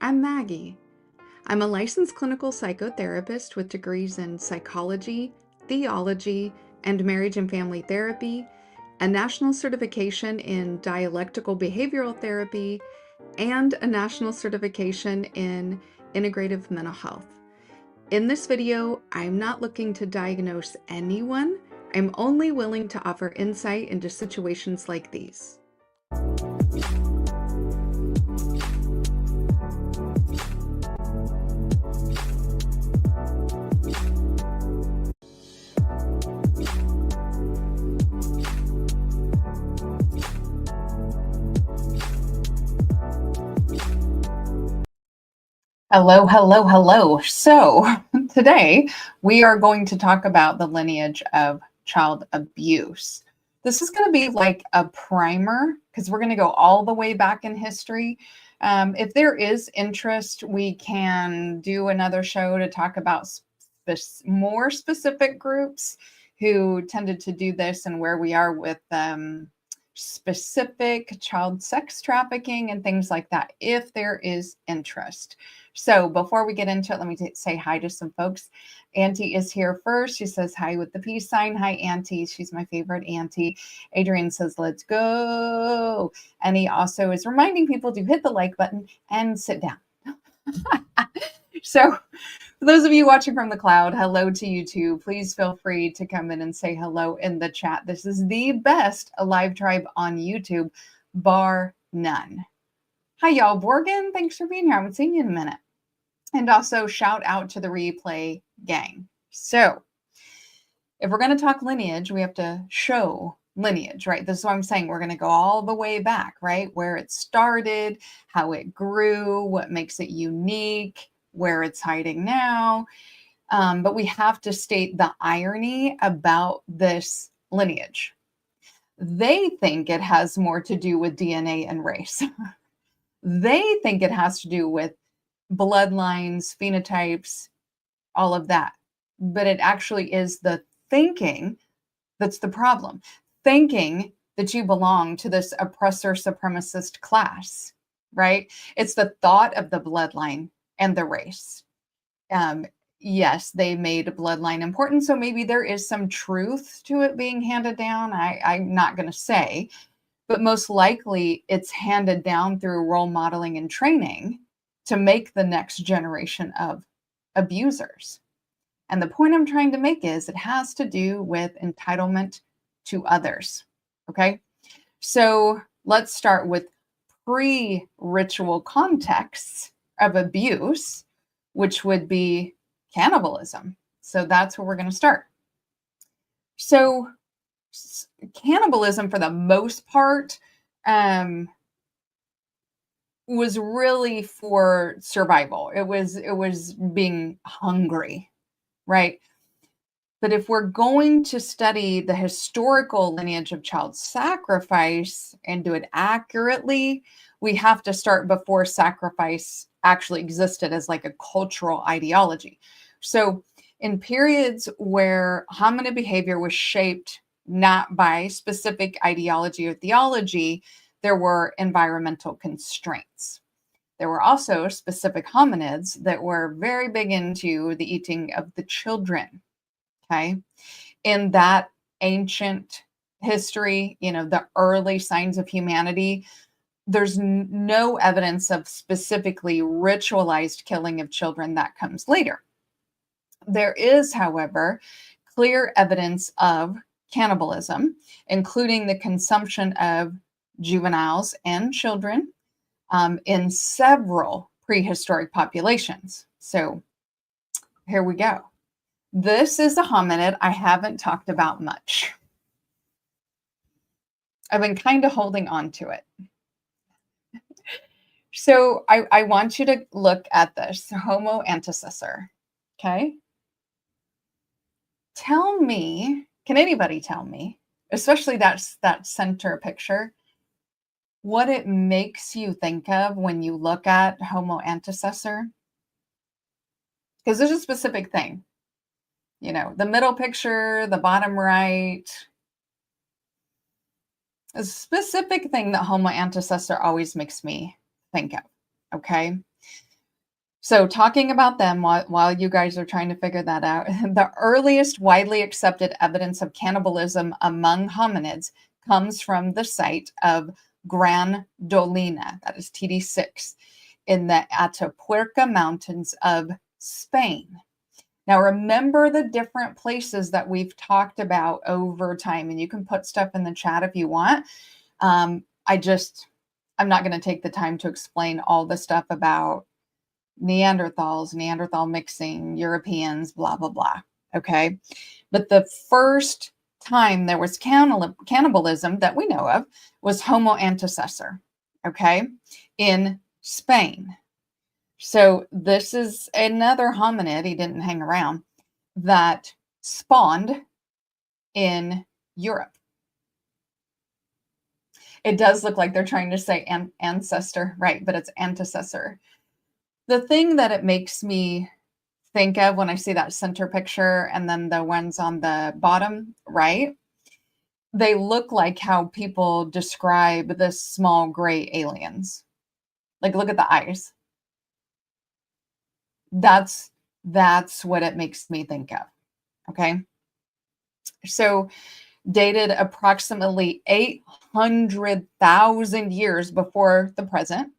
I'm Maggie. I'm a licensed clinical psychotherapist with degrees in psychology, theology, and marriage and family therapy, a national certification in dialectical behavioral therapy, and a national certification in integrative mental health. In this video, I'm not looking to diagnose anyone. I'm only willing to offer insight into situations like these. Hello, hello, hello. So today we are going to talk about the lineage of child abuse. This is going to be like a primer because we're going to go all the way back in history. If there is interest, we can do another show to talk about more specific groups who tended to do this and where we are with specific child sex trafficking and things like that, if there is interest. So before we get into it, let me say hi to some folks. Auntie is here first. She says hi with the peace sign. Hi, Auntie. She's my favorite auntie. Adrian says, let's go. And he also is reminding people to hit the like button and sit down. So for those of you watching from the cloud, hello to you too. Please feel free to come in and say hello in the chat. This is the best Alive Tribe on YouTube, bar none. Hi, y'all. Borgen, thanks for being here. I haven't seen you in a minute. And also shout out to the replay gang. So if we're going to talk lineage, we have to show lineage, right? This is what I'm saying. We're going to go all the way back, right? Where it started, how it grew, what makes it unique, where it's hiding now. But we have to state the irony about this lineage. They think it has more to do with DNA and race. They think it has to do with bloodlines, phenotypes, all of that. But it actually is the thinking that's the problem. Thinking that you belong to this oppressor supremacist class, right? It's the thought of the bloodline and the race. Yes, they made a bloodline important, so maybe there is some truth to it being handed down. I'm not going to say, but most likely it's handed down through role modeling and training to make the next generation of abusers. And the point I'm trying to make is it has to do with entitlement to others. Okay. So let's start with pre-ritual contexts of abuse, which would be cannibalism. So that's where we're going to start. So cannibalism, for the most part, was really for survival. It was being hungry, right? But if we're going to study the historical lineage of child sacrifice and do it accurately, we have to start before sacrifice actually existed as like a cultural ideology. So in periods where hominid behavior was shaped not by specific ideology or theology, there were environmental constraints. There were also specific hominids that were very big into the eating of the children. Okay. In that ancient history, the early signs of humanity, there's no evidence of specifically ritualized killing of children. That comes later. There is, however, clear evidence of cannibalism, including the consumption of juveniles and children in several prehistoric populations. So here we go. This is a hominid I haven't talked about much. I've been kind of holding on to it. So I want you to look at this Homo antecessor. Okay. Tell me, can anybody tell me, especially that center picture, what it makes you think of when you look at Homo antecessor? Because there's a specific thing. The middle picture, the bottom right, a specific thing that Homo antecessor always makes me think of. Okay. So talking about them while you guys are trying to figure that out, the earliest widely accepted evidence of cannibalism among hominids comes from the site of Gran Dolina, that is TD6, in the Atapuerca Mountains of Spain. Now, remember the different places that we've talked about over time, and you can put stuff in the chat if you want. I'm not going to take the time to explain all the stuff about Neanderthals, Neanderthal mixing, Europeans, blah, blah, blah. Okay. But the first time there was cannibalism that we know of was Homo antecessor. Okay. In Spain. So this is another hominid, he didn't hang around, that spawned in Europe. It does look like they're trying to say ancestor, right? But it's antecessor. The thing that it makes me think of when I see that center picture and then the ones on the bottom right, they look like how people describe the small gray aliens. Like, look at the eyes. That's what it makes me think of. Okay. So dated approximately 800,000 years before the present.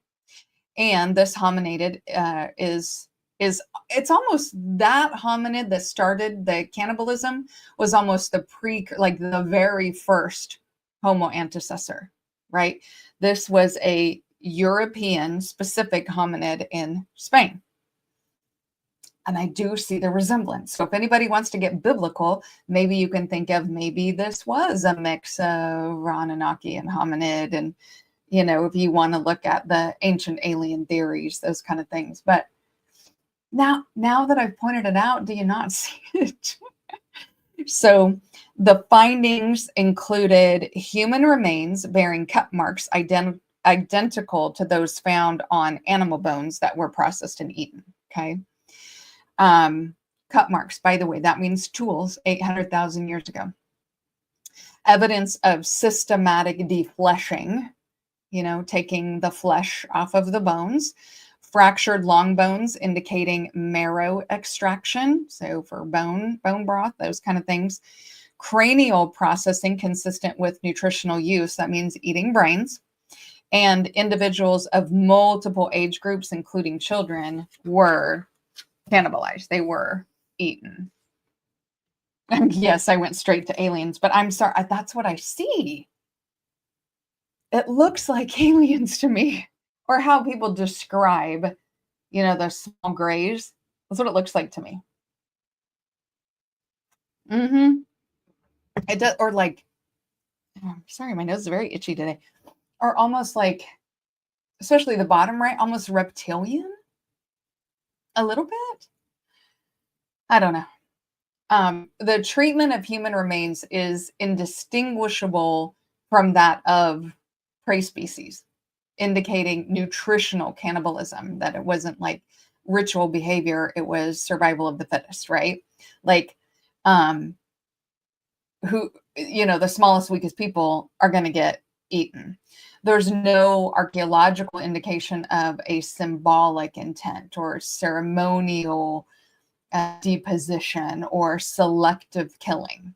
And this hominid is it's almost that hominid that started the cannibalism was almost like the very first Homo antecessor, right? This was a European specific hominid in Spain. And I do see the resemblance. So if anybody wants to get biblical, maybe you can think of maybe this was a mix of Anunnaki and hominid. And, if you want to look at the ancient alien theories, those kind of things. But now that I've pointed it out, do you not see it? So the findings included human remains bearing cut marks identical to those found on animal bones that were processed and eaten. Okay. Cut marks, by the way, that means tools 800,000 years ago. Evidence of systematic defleshing, taking the flesh off of the bones. Fractured long bones indicating marrow extraction. So for bone broth, those kind of things. Cranial processing consistent with nutritional use. That means eating brains. And individuals of multiple age groups, including children, were cannibalized. They were eaten. Yes, I went straight to aliens, but I'm sorry. That's what I see. It looks like aliens to me, or how people describe, the small grays. That's what it looks like to me. It does, or like, I'm sorry, my nose is very itchy today. Or almost like, especially the bottom right, almost reptilian. A little bit. I don't know. The treatment of human remains is indistinguishable from that of prey species, indicating nutritional cannibalism, that it wasn't like ritual behavior, it was survival of the fittest, right? Like, the smallest, weakest people are going to get eaten. There's no archaeological indication of a symbolic intent or ceremonial deposition or selective killing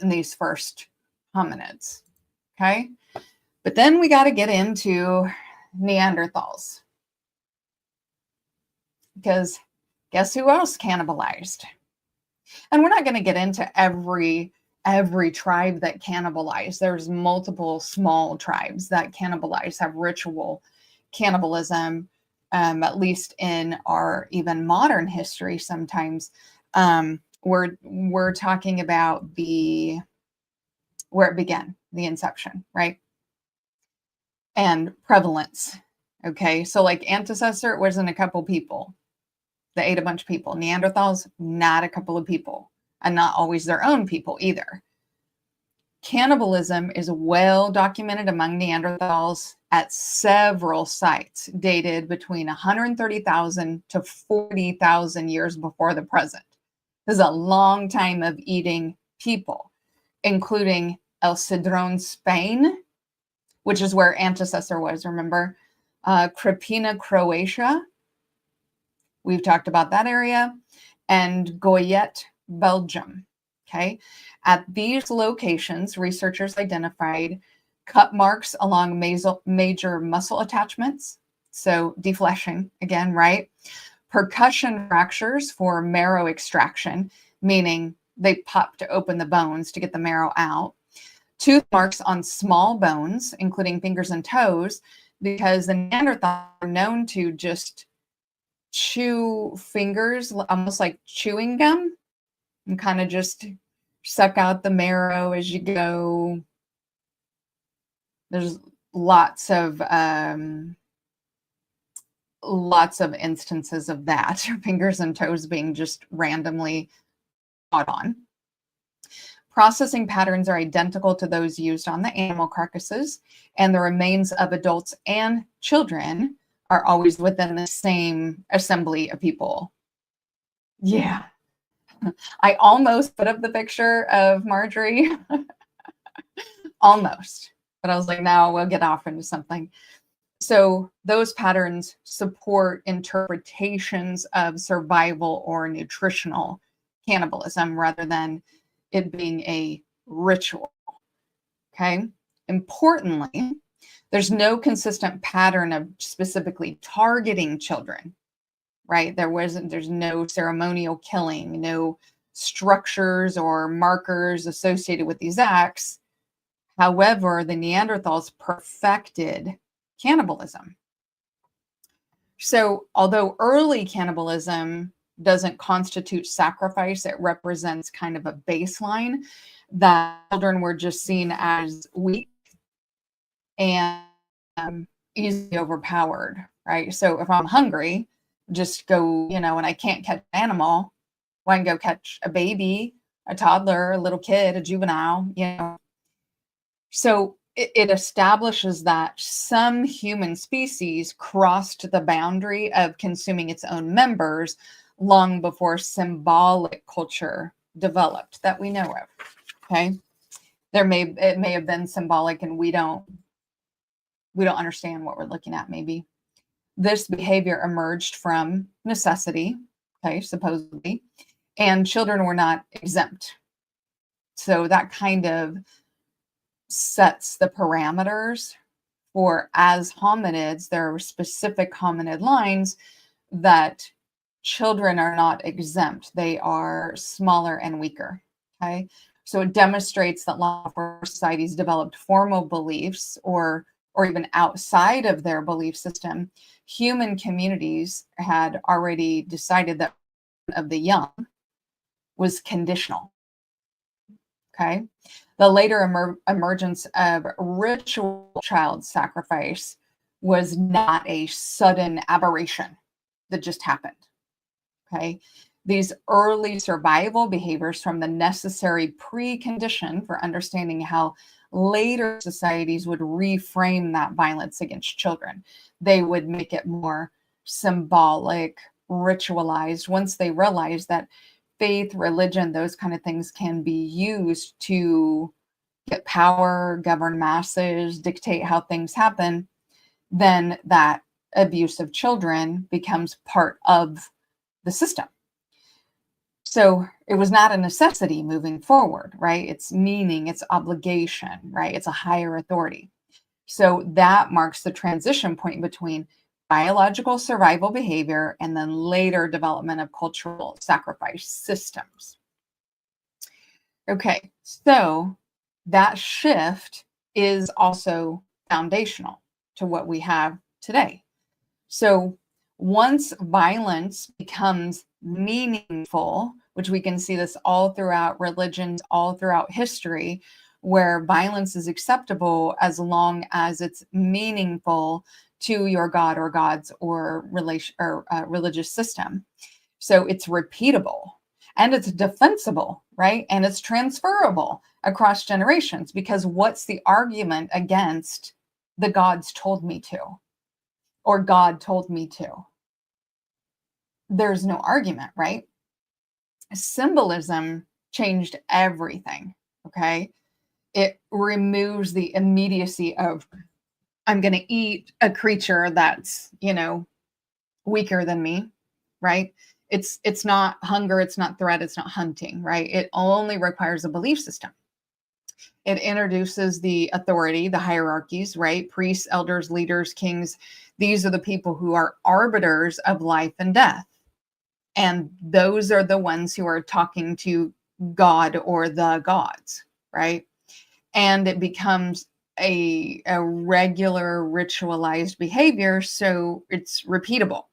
in these first hominids. Okay. But then we got to get into Neanderthals. Because guess who else cannibalized? And we're not going to get into every tribe that cannibalized. There's multiple small tribes that cannibalize, have ritual cannibalism, at least in our even modern history. Sometimes we're talking about where it began, the inception, right? And prevalence. Okay, so like antecessor, it wasn't a couple people. They ate a bunch of people. Neanderthals, not a couple of people, and not always their own people either. Cannibalism is well documented among Neanderthals at several sites dated between 130,000 to 40,000 years before the present. This is a long time of eating people, including El Cedrón, Spain, which is where antecessor was, remember? Krapina, Croatia. We've talked about that area. And Goyet, Belgium. Okay. At these locations, researchers identified cut marks along major muscle attachments. So defleshing again, right? Percussion fractures for marrow extraction, meaning they pop to open the bones to get the marrow out. Tooth marks on small bones, including fingers and toes, because the Neanderthals are known to just chew fingers, almost like chewing gum, and kind of just suck out the marrow as you go. There's lots of lots of instances of that, fingers and toes being just randomly caught on. Processing patterns are identical to those used on the animal carcasses, and the remains of adults and children are always within the same assembly of people. Yeah. I almost put up the picture of Marjorie. Almost. But I was like, no, we'll get off into something. So those patterns support interpretations of survival or nutritional cannibalism rather than it being a ritual. Okay. Importantly, there's no consistent pattern of specifically targeting children, right? There's no ceremonial killing, no structures or markers associated with these acts. However, the Neanderthals perfected cannibalism. So, although early cannibalism doesn't constitute sacrifice, it represents kind of a baseline that children were just seen as weak and easily overpowered, right? So, if I'm hungry, just go, and I can't catch an animal, well, I can go catch a baby, a toddler, a little kid, a juvenile. So it establishes that some human species crossed the boundary of consuming its own members long before symbolic culture developed that we know of. Okay. It may have been symbolic and we don't understand what we're looking at maybe. This behavior emerged from necessity, okay, supposedly, and children were not exempt. So that kind of sets the parameters for, as hominids, there are specific hominid lines that children are not exempt. They are smaller and weaker. Okay. So it demonstrates that long before societies developed formal beliefs or even outside of their belief system, human communities had already decided that of the young was conditional. Okay. The later emergence of ritual child sacrifice was not a sudden aberration that just happened. Okay. These early survival behaviors from the necessary precondition for understanding how later societies would reframe that violence against children. They would make it more symbolic, ritualized, once they realized that faith, religion, those kind of things can be used to get power, govern masses, dictate how things happen, then that abuse of children becomes part of the system. So it was not a necessity moving forward, right? It's meaning, it's obligation, right? It's a higher authority. So that marks the transition point between biological survival behavior and then later development of cultural sacrifice systems. Okay, so that shift is also foundational to what we have today. So once violence becomes meaningful, which we can see this all throughout religions, all throughout history, where violence is acceptable as long as it's meaningful to your God or gods or religious system. So it's repeatable and it's defensible, right? And it's transferable across generations, because what's the argument against the gods told me to, or God told me to? There's no argument, right? Symbolism changed everything, okay? It removes the immediacy of, I'm going to eat a creature that's, weaker than me, right? It's not hunger, it's not threat, it's not hunting, right? It only requires a belief system. It introduces the authority, the hierarchies, right? Priests, elders, leaders, kings. These are the people who are arbiters of life and death. And those are the ones who are talking to God or the gods, right? And it becomes a regular ritualized behavior, so it's repeatable,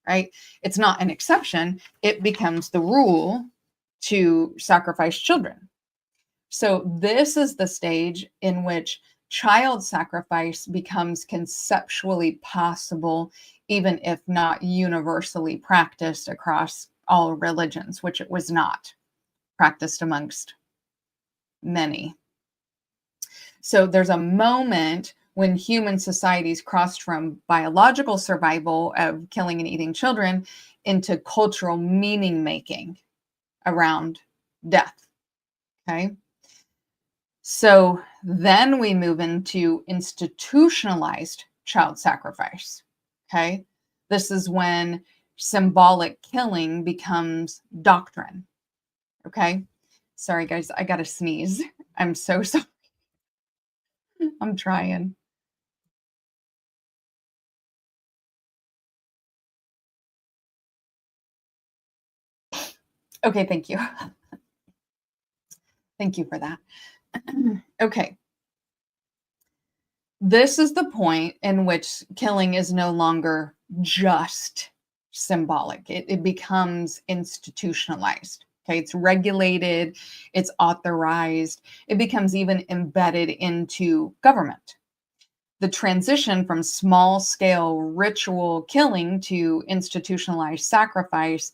right? It's not an exception. It becomes the rule to sacrifice children. So this is the stage in which child sacrifice becomes conceptually possible, even if not universally practiced across all religions, which it was not practiced amongst many. So there's a moment when human societies crossed from biological survival of killing and eating children into cultural meaning making around death. Okay. So then we move into institutionalized child sacrifice. Okay. This is when symbolic killing becomes doctrine. Okay. Sorry, guys, I got to sneeze. I'm so sorry. I'm trying. Okay, thank you. Thank you for that. Okay. This is the point in which killing is no longer just symbolic. It becomes institutionalized. Okay, it's regulated, it's authorized, it becomes even embedded into government. The transition from small scale ritual killing to institutionalized sacrifice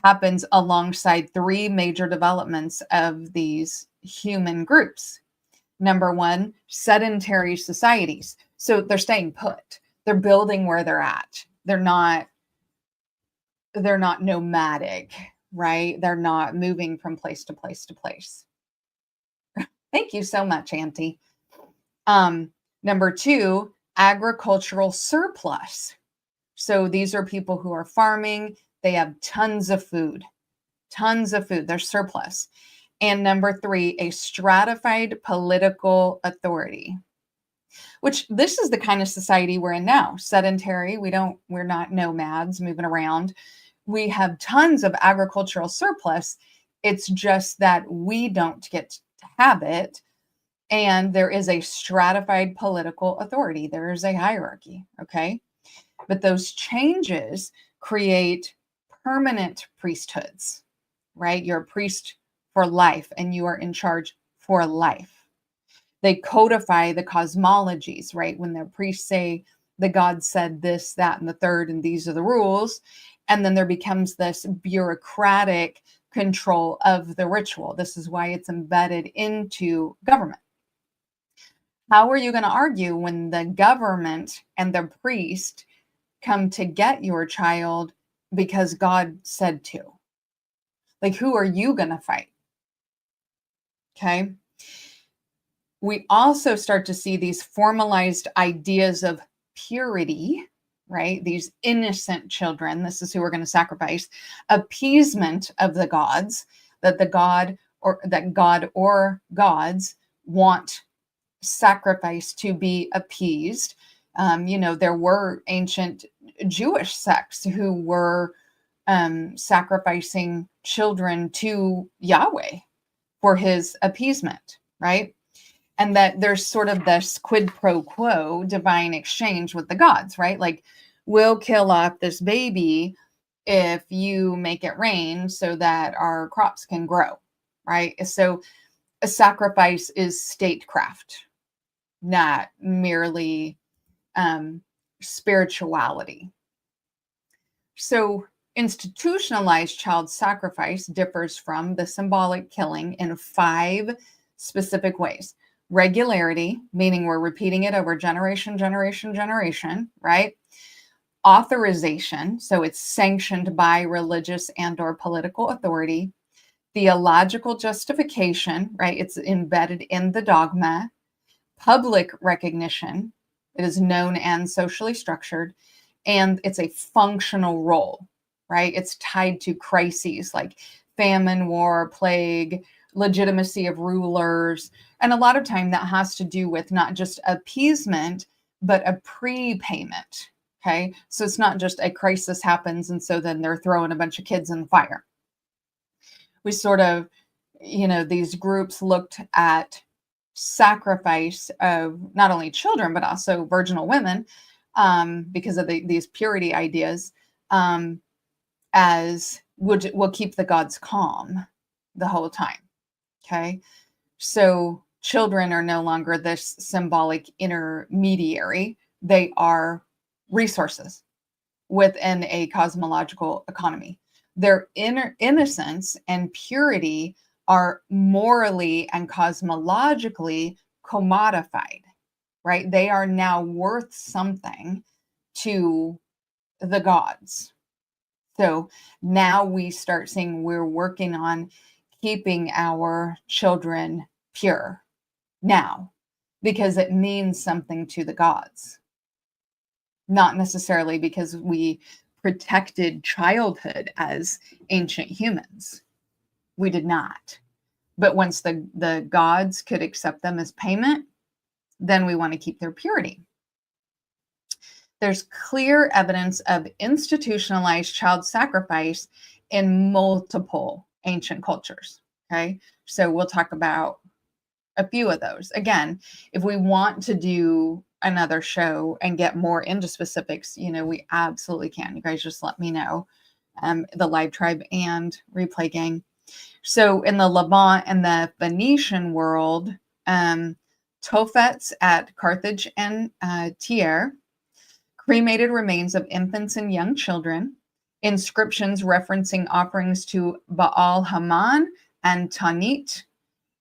happens alongside three major developments of these human groups. Number one, sedentary societies. So they're staying put. They're building where they're at. They're not nomadic, right? They're not moving from place to place to place. Thank you so much, Auntie. Number two, agricultural surplus. So these are people who are farming. They have tons of food. They're surplus. And number three, a stratified political authority, which this is the kind of society we're in now. Sedentary. We're not nomads moving around. We have tons of agricultural surplus. It's just that we don't get to have it. And there is a stratified political authority. There is a hierarchy. Okay. But those changes create permanent priesthoods, right? You're a priest for life and you are in charge for life. They codify the cosmologies, right? When the priests say the God said this, that, and the third, and these are the rules. And then there becomes this bureaucratic control of the ritual. This is why it's embedded into government. How are you going to argue when the government and the priest come to get your child because God said to? Like, who are you going to fight? Okay. We also start to see these formalized ideas of purity, right? These innocent children. This is who we're going to sacrifice. Appeasement of the gods, that God or gods want sacrifice to be appeased. There were ancient Jewish sects who were sacrificing children to Yahweh for his appeasement, right? And that there's sort of this quid pro quo divine exchange with the gods, right? Like, we'll kill off this baby if you make it rain so that our crops can grow, right? So a sacrifice is statecraft, not merely spirituality. So institutionalized child sacrifice differs from the symbolic killing in 5 specific ways. Regularity, meaning we're repeating it over generation, right? Authorization, so it's sanctioned by religious and or political authority. Theological justification, right? It's embedded in the dogma. Public recognition, it is known and socially structured, and it's a functional role, right? It's tied to crises like famine, war, plague, legitimacy of rulers. And a lot of time that has to do with not just appeasement, but a prepayment. Okay. So it's not just a crisis happens and so then they're throwing a bunch of kids in the fire. We sort of, these groups looked at sacrifice of not only children, but also virginal women, because of these purity ideas, as will keep the gods calm the whole time. Okay. So children are no longer this symbolic intermediary. They are resources within a cosmological economy. Their innocence and purity are morally and cosmologically commodified, right? They are now worth something to the gods. So now we start seeing we're working on keeping our children pure now because it means something to the gods, not necessarily because we protected childhood as ancient humans. We did not. But once the gods could accept them as payment, then we want to keep their purity. There's clear evidence of institutionalized child sacrifice in multiple ancient cultures. Okay. So we'll talk about a few of those. Again, if we want to do another show and get more into specifics, we absolutely can. You guys just let me know. The Live Tribe and Replay Gang. So in the Levant and the Phoenician world, Tophets at Carthage and Tyre, cremated remains of infants and young children, inscriptions referencing offerings to Baal Haman and Tanit,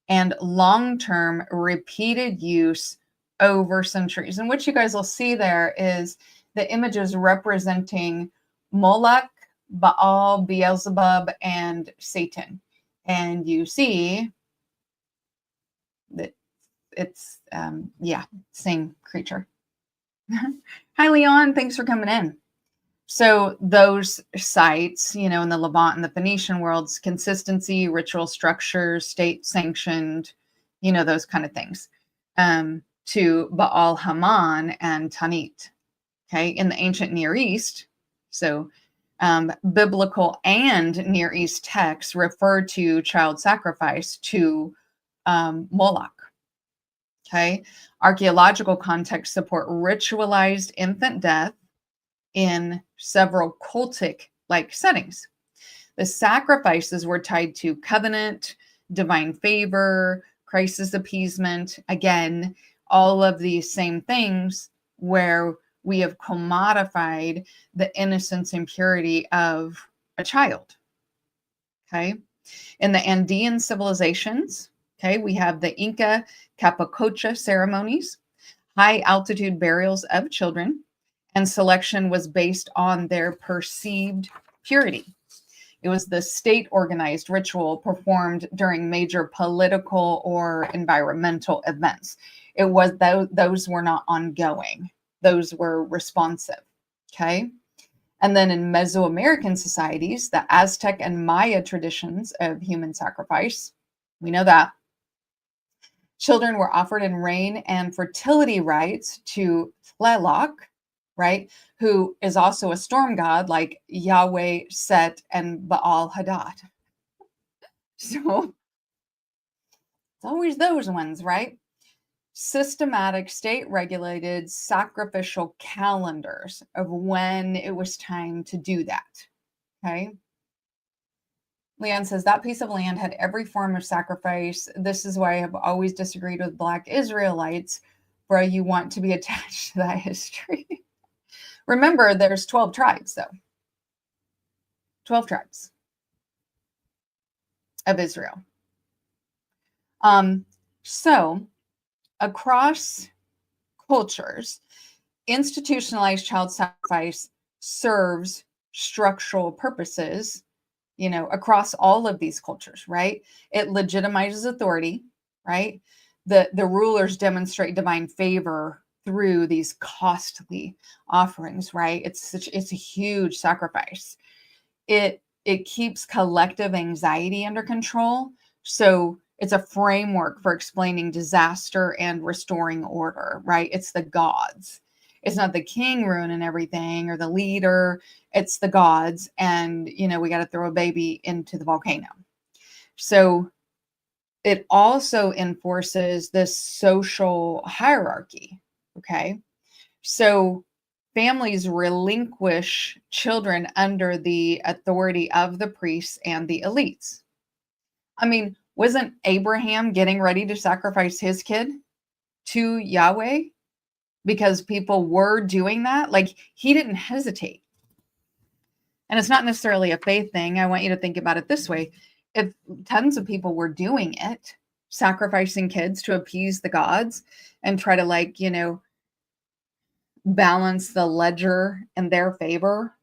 and long-term repeated use over centuries. And what you guys will see there is the images representing Moloch, Baal, Beelzebub, and Satan. And you see that it's, same creature. Hi, Leon. Thanks for coming in. So those sites, in the Levant and the Phoenician worlds, consistency, ritual structures, state sanctioned, those kind of things, to Baal Haman and Tanit. Okay. In the ancient Near East, so biblical and Near East texts refer to child sacrifice to Moloch. Okay. Archaeological contexts support ritualized infant death in several cultic-like settings. The sacrifices were tied to covenant, divine favor, crisis appeasement. Again, all of these same things where we have commodified the innocence and purity of a child. Okay. In the Andean civilizations, okay, we have the Inca Capacocha ceremonies, high altitude burials of children, and selection was based on their perceived purity. It was the state organized ritual performed during major political or environmental events. It was those were not ongoing. Those were responsive. Okay. And then in Mesoamerican societies, the Aztec and Maya traditions of human sacrifice, we know that children were offered in rain and fertility rites to Tlaloc, right? Who is also a storm god like Yahweh, Set, and Baal Hadad. So it's always those ones, right? Systematic state-regulated sacrificial calendars of when it was time to do that, okay? Leon says, that piece of land had every form of sacrifice. This is why I have always disagreed with Black Israelites, where you want to be attached to that history. Remember, there's 12 tribes, though. 12 tribes of Israel. So across cultures, institutionalized child sacrifice serves structural purposes, across all of these cultures, right? It legitimizes authority, right? The rulers demonstrate divine favor through these costly offerings, right? It's a huge sacrifice. It keeps collective anxiety under control. So it's a framework for explaining disaster and restoring order, right? It's the gods. It's not the king ruining everything or the leader. It's the gods. And, we got to throw a baby into the volcano. So it also enforces this social hierarchy. Okay. So families relinquish children under the authority of the priests and the elites. I mean, Wasn't Abraham getting ready to sacrifice his kid to Yahweh because people were doing that? Like, he didn't hesitate. And it's not necessarily a faith thing. I want you to think about it this way. If tons of people were doing it, sacrificing kids to appease the gods and try to, like, balance the ledger in their favor,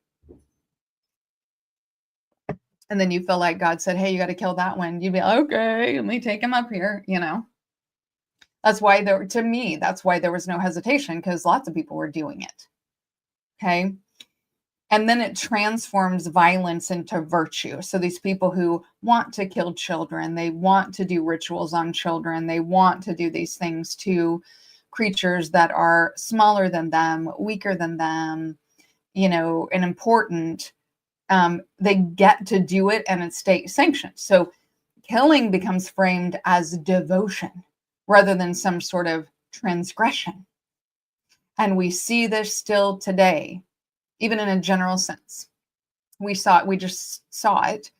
and then you feel like God said, hey, you got to kill that one, you'd be like, okay, let me take him up here. That's why to me, that's why there was no hesitation, because lots of people were doing it. Okay. And then it transforms violence into virtue. So these people who want to kill children, they want to do rituals on children, they want to do these things to creatures that are smaller than them, weaker than them, and important. They get to do it, and it's state sanctioned. So killing becomes framed as devotion rather than some sort of transgression. And we see this still today, even in a general sense. We just saw it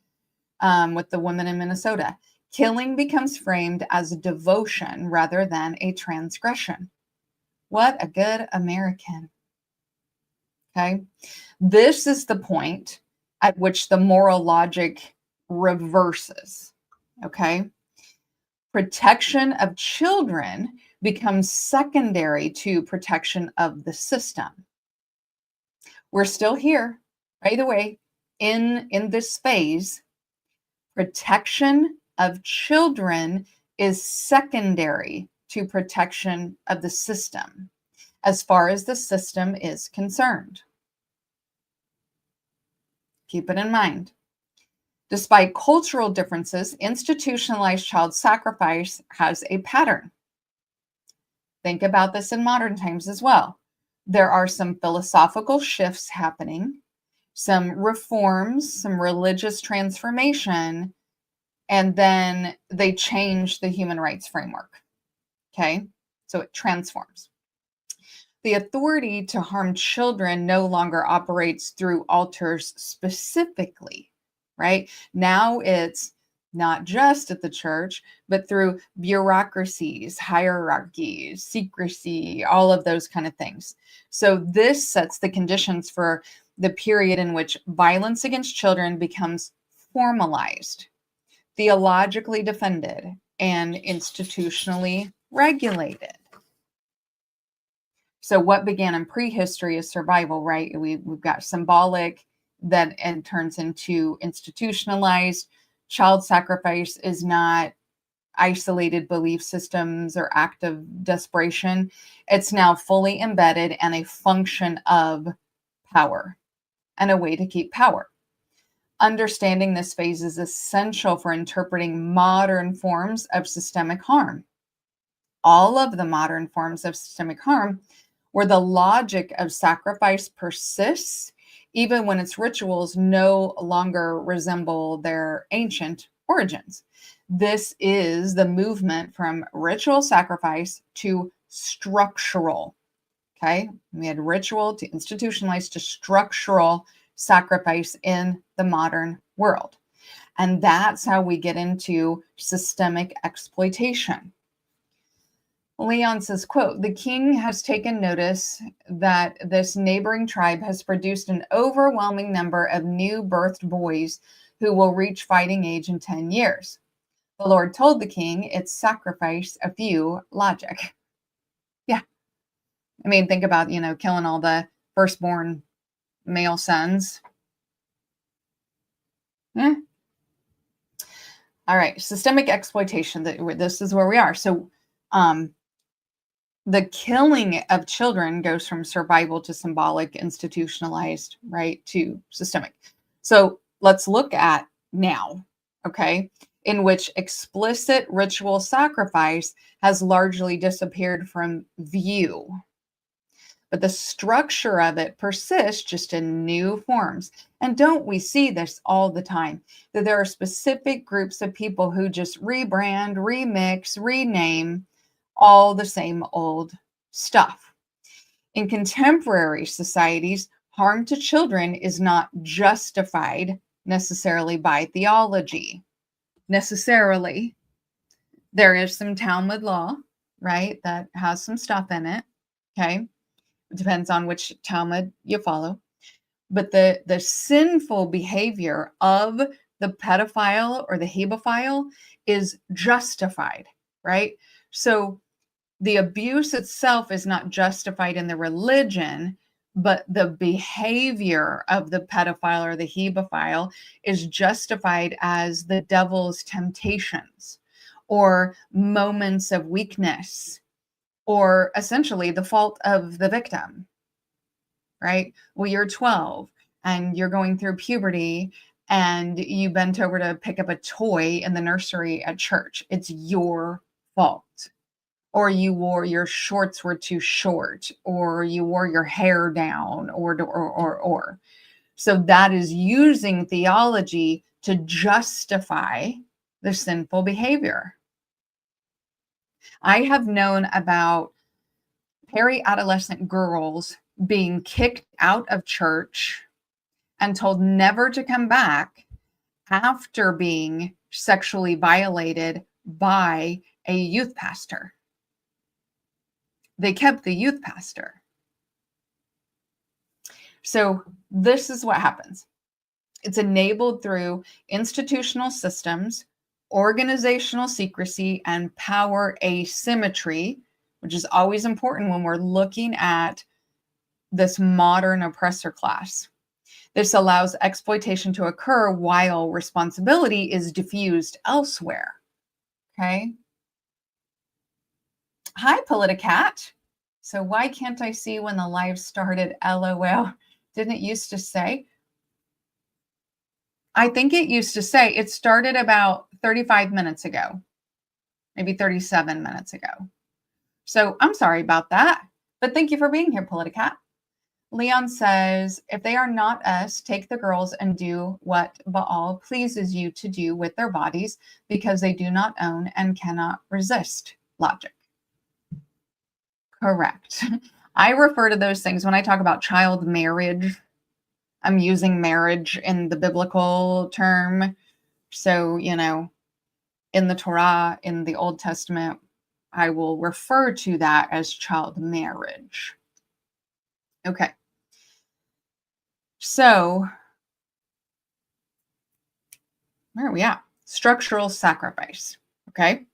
with the women in Minnesota. Killing becomes framed as a devotion rather than a transgression. What a good American. Okay. This is the point at which the moral logic reverses. Okay. Protection of children becomes secondary to protection of the system. We're still here, by the way, in this phase. Protection of children is secondary to protection of the system, as far as the system is concerned. Keep it in mind. Despite cultural differences, institutionalized child sacrifice has a pattern. Think about this in modern times as well. There are some philosophical shifts happening, some reforms, some religious transformation, and then they change the human rights framework. Okay, so it transforms. The authority to harm children no longer operates through altars specifically, right? Now it's not just at the church, but through bureaucracies, hierarchies, secrecy, all of those kind of things. So this sets the conditions for the period in which violence against children becomes formalized, theologically defended, and institutionally regulated. So what began in prehistory is survival, right? We've got symbolic that and turns into institutionalized. Child sacrifice is not isolated belief systems or act of desperation. It's now fully embedded and a function of power and a way to keep power. Understanding this phase is essential for interpreting modern forms of systemic harm. All of the modern forms of systemic harm, where the logic of sacrifice persists, even when its rituals no longer resemble their ancient origins. This is the movement from ritual sacrifice to structural. Okay, we had ritual to institutionalized to structural sacrifice in the modern world. And that's how we get into systemic exploitation. Leon says, quote, "The king has taken notice that this neighboring tribe has produced an overwhelming number of new birthed boys who will reach fighting age in 10 years. The Lord told the king it's sacrifice a few logic." Yeah. I mean, think about, killing all the firstborn male sons. Yeah. All right. Systemic exploitation. This is where we are. So, the killing of children goes from survival to symbolic, institutionalized, right, to systemic. So let's look at now, okay, in which explicit ritual sacrifice has largely disappeared from view. But the structure of it persists, just in new forms. And don't we see this all the time? That there are specific groups of people who just rebrand, remix, rename all the same old stuff. In contemporary societies, harm to children is not justified necessarily by theology. Necessarily. There is some Talmud law, right, that has some stuff in it. Okay. It depends on which Talmud you follow. But the sinful behavior of the pedophile or the hebephile is justified, right? So the abuse itself is not justified in the religion, but the behavior of the pedophile or the hebephile is justified as the devil's temptations or moments of weakness or essentially the fault of the victim, right? Well, you're 12 and you're going through puberty and you bent over to pick up a toy in the nursery at church. It's your fault. Or you wore your shorts were too short, or you wore your hair down, or. So that is using theology to justify the sinful behavior. I have known about peri-adolescent girls being kicked out of church and told never to come back after being sexually violated by a youth pastor. They kept the youth pastor. So this is what happens. It's enabled through institutional systems, organizational secrecy, and power asymmetry, which is always important when we're looking at this modern oppressor class. This allows exploitation to occur while responsibility is diffused elsewhere. Okay. Hi, Politicat. So why can't I see when the live started? LOL. Didn't it used to say? I think it used to say it started about 35 minutes ago, maybe 37 minutes ago. So I'm sorry about that, but thank you for being here, Politicat. Leon says, if they are not us, take the girls and do what Baal pleases you to do with their bodies because they do not own and cannot resist. Logic. Correct. I refer to those things when I talk about child marriage. I'm using marriage in the biblical term. So, in the Torah, in the Old Testament, I will refer to that as child marriage. Okay. So, where are we at? Structural sacrifice. Okay.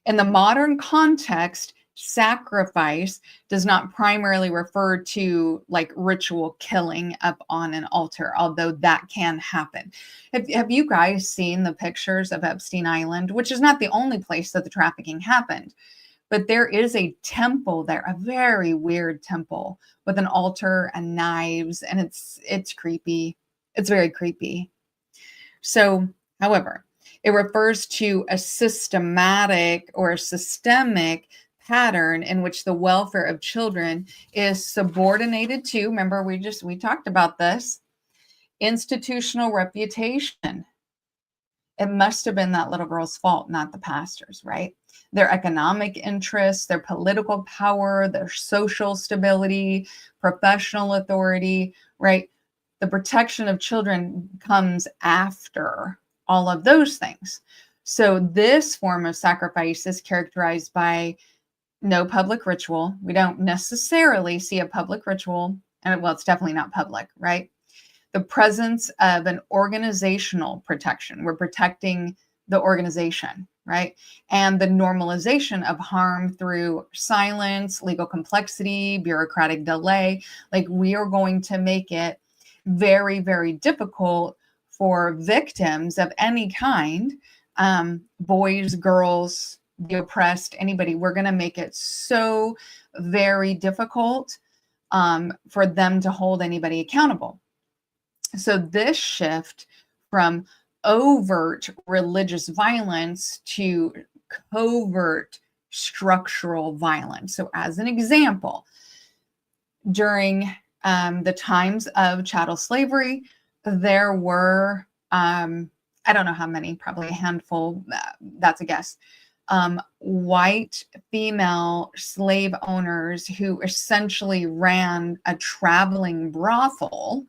In the modern context, sacrifice does not primarily refer to like ritual killing up on an altar, although that can happen. Have you guys seen the pictures of Epstein Island, which is not the only place that the trafficking happened, but there is a temple there, a very weird temple with an altar and knives, and it's creepy. It's very creepy. So, however, it refers to a systematic or a systemic pattern in which the welfare of children is subordinated to, remember we talked about this, institutional reputation. It must have been that little girl's fault, not the pastor's, right? Their economic interests, their political power, their social stability, professional authority, right? The protection of children comes after all of those things. So this form of sacrifice is characterized by no public ritual. We don't necessarily see a public ritual, and well, it's definitely not public, right? The presence of an organizational protection. We're protecting the organization, right? And the normalization of harm through silence, legal complexity, bureaucratic delay. Like we are going to make it very, very difficult for victims of any kind, boys, girls, the oppressed, anybody. We're going to make it so very difficult for them to hold anybody accountable. So this shift from overt religious violence to covert structural violence. So as an example, during the times of chattel slavery, there were, I don't know how many, probably a handful, that's a guess, white female slave owners who essentially ran a traveling brothel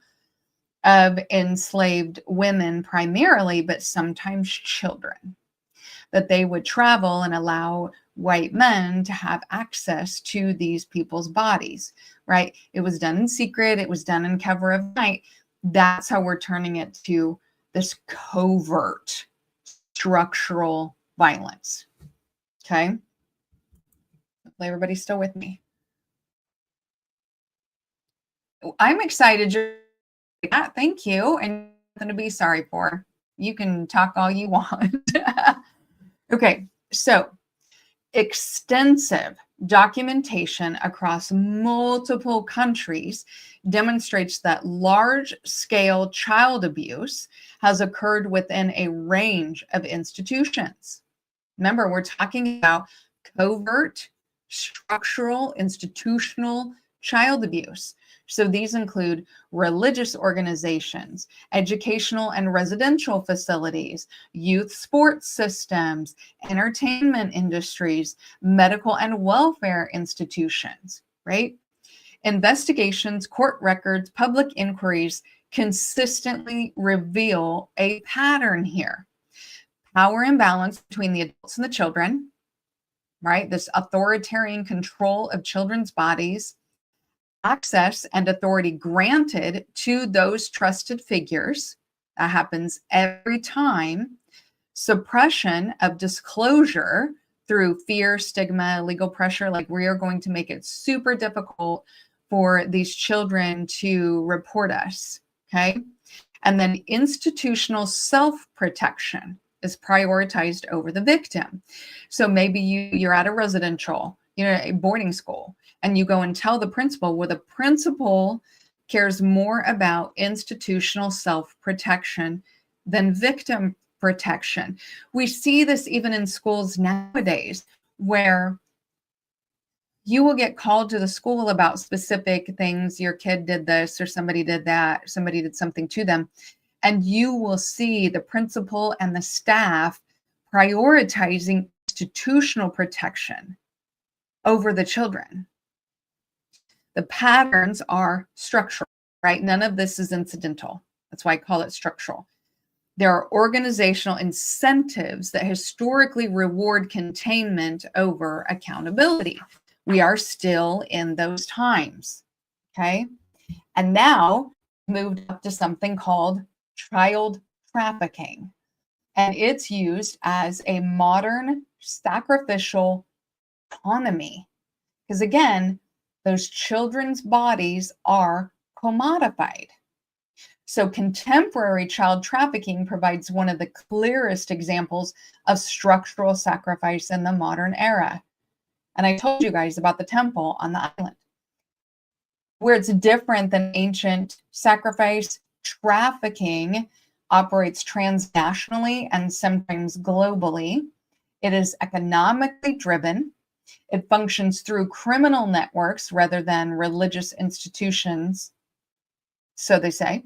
of enslaved women primarily, but sometimes children. that they would travel and allow white men to have access to these people's bodies, right? It was done in secret. It was done in cover of night. That's how we're turning it to this covert structural violence. Okay. Hopefully everybody's still with me. I'm excited. Thank you. And nothing to be sorry for. You can talk all you want. Okay. So extensive documentation across multiple countries demonstrates that large-scale child abuse has occurred within a range of institutions. Remember, we're talking about covert, structural, institutional child abuse. So these include religious organizations, educational and residential facilities, youth sports systems, entertainment industries, medical and welfare institutions, right? Investigations, court records, public inquiries consistently reveal a pattern here. Power imbalance between the adults and the children, right? This authoritarian control of children's bodies, access and authority granted to those trusted figures. That happens every time. Suppression of disclosure through fear, stigma, legal pressure. Like, we are going to make it super difficult for these children to report us. Okay. And then institutional self-protection is prioritized over the victim. So maybe you're at a residential, a boarding school, and you go and tell the principal, where the principal cares more about institutional self-protection than victim protection. We see this even in schools nowadays, where you will get called to the school about specific things. Your kid did this, or somebody did that, somebody did something to them. And you will see the principal and the staff prioritizing institutional protection over the children. The patterns are structural, right? None of this is incidental. That's why I call it structural. There are organizational incentives that historically reward containment over accountability. We are still in those times, okay? And now moved up to something called child trafficking. And it's used as a modern sacrificial economy. Because again, those children's bodies are commodified. So contemporary child trafficking provides one of the clearest examples of structural sacrifice in the modern era. And I told you guys about the temple on the island. Where it's different than ancient sacrifice, trafficking operates transnationally and sometimes globally. It is economically driven. It functions through criminal networks rather than religious institutions, so they say.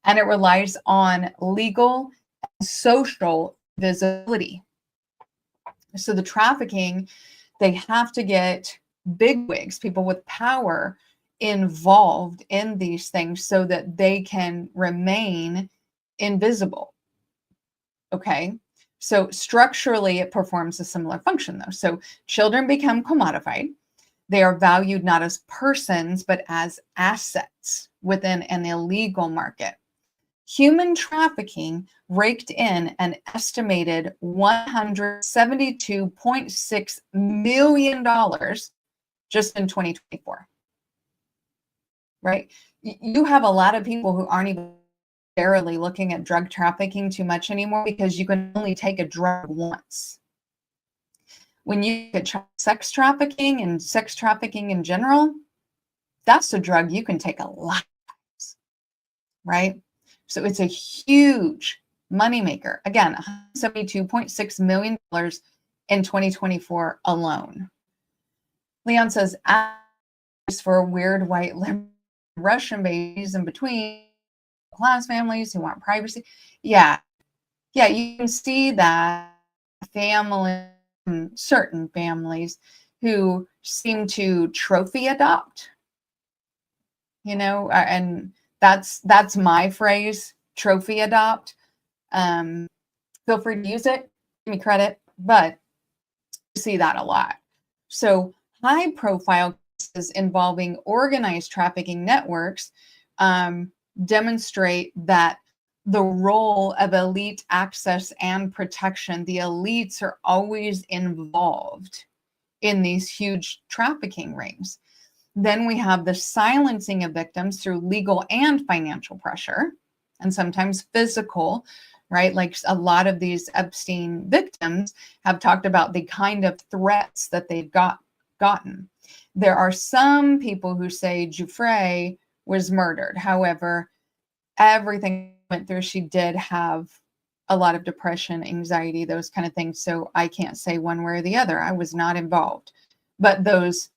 And it relies on legal and social visibility. So the trafficking, they have to get bigwigs, people with power, involved in these things so that they can remain invisible. Okay. So structurally, it performs a similar function, though. So children become commodified. They are valued not as persons, but as assets within an illegal market. Human trafficking raked in an estimated $172.6 million just in 2024. Right? You have a lot of people who aren't even barely looking at drug trafficking too much anymore, because you can only take a drug once. When you get sex trafficking and sex trafficking in general, that's a drug you can take a lot of times, right? So it's a huge moneymaker. Again, $172.6 million in 2024 alone. Leon says, as for weird white Russian babies in between class families who want privacy. Yeah, you can see that certain families who seem to trophy adopt, and that's my phrase, trophy adopt. Feel free to use it. Give me credit. but you see that a lot. So high profile cases involving organized trafficking networks demonstrate that the role of elite access and protection, the elites are always involved in these huge trafficking rings. Then we have the silencing of victims through legal and financial pressure, and sometimes physical, right? Like a lot of these Epstein victims have talked about the kind of threats that they've gotten. There are some people who say Giuffre was murdered. However, everything went through, she did have a lot of depression, anxiety, those kind of things. So I can't say one way or the other. I was not involved. But those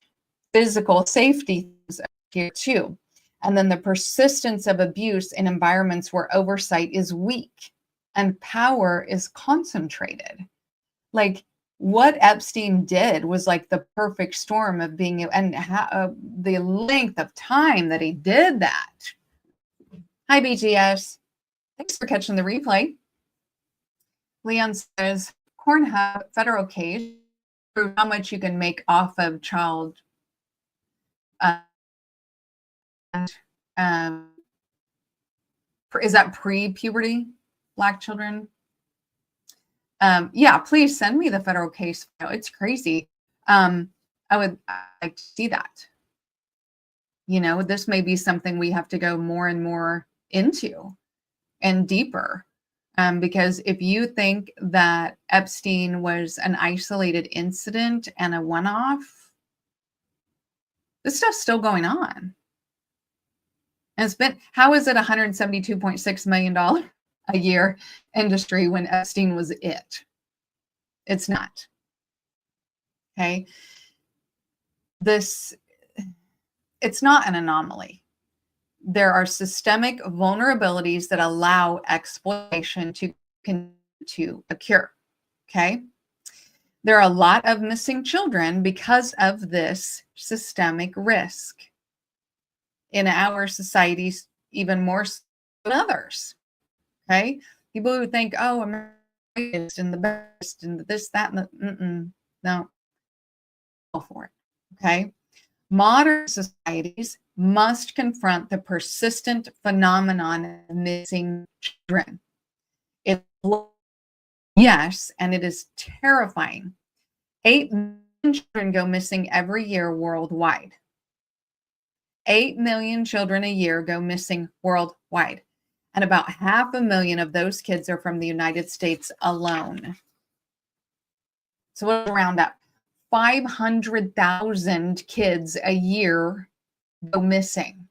physical safety things are here too. And then the persistence of abuse in environments where oversight is weak and power is concentrated. Like what Epstein did was like the perfect storm of being, and the length of time that he did that. Hi, BGS. Thanks for catching the replay. Leon says, Pornhub federal case prove how much you can make off of child is that pre-puberty Black children? Yeah, please send me the federal case. It's crazy. I would like to see that. You know, this may be something we have to go more and more into and deeper. Because if you think that Epstein was an isolated incident and a one-off, this stuff's still going on. And it's been, how is it $172.6 million a year industry when Epstein was it? It's not. Okay. It's not an anomaly. There are systemic vulnerabilities that allow exploitation to occur. Okay. There are a lot of missing children because of this systemic risk in our societies, even more so than others. Okay. People who think, oh, I'm and the best and this, that, and the, no, go for it. Okay. Modern societies must confront the persistent phenomenon of missing children. Yes, and it is terrifying. 8 million children go missing every year worldwide. 8 million children a year go missing worldwide. And about 500,000 of those kids are from the United States alone. So we'll round up. 500,000 kids a year go missing.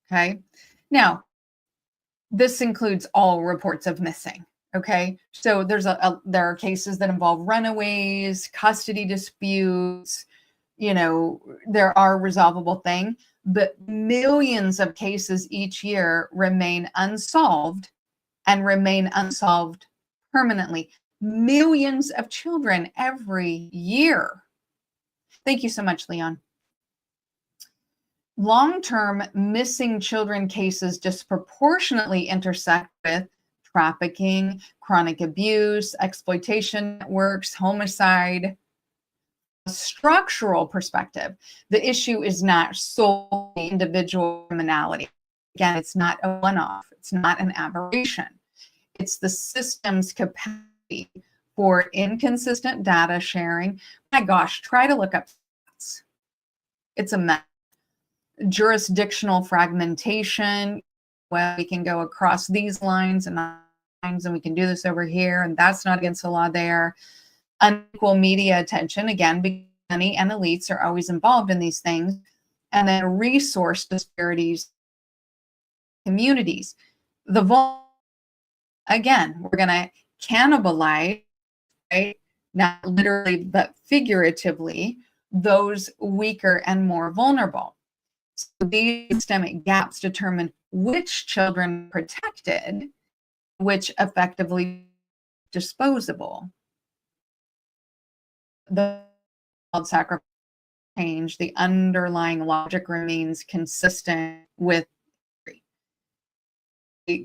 Okay. Now, this includes all reports of missing. Okay. So there are cases that involve runaways, custody disputes, you know, there are resolvable things, but millions of cases each year remain unsolved and remain unsolved permanently. Millions of children every year. Thank you so much, Leon. Long-term missing children cases disproportionately intersect with trafficking, chronic abuse, exploitation networks, homicide. A structural perspective, the issue is not solely individual criminality. Again, it's not a one-off. It's not an aberration. It's the system's capacity for inconsistent data sharing. My gosh, try to look up stats. It's a mess. Jurisdictional fragmentation. Well, we can go across these lines and we can do this over here, and that's not against the law there. Unequal media attention, again, because money and elites are always involved in these things. And then resource disparities, communities. Again, we're going to cannibalize, right? Not literally, but figuratively, those weaker and more vulnerable. So these systemic gaps determine which children are protected, which effectively disposable. The child sacrifice change, the underlying logic remains consistent with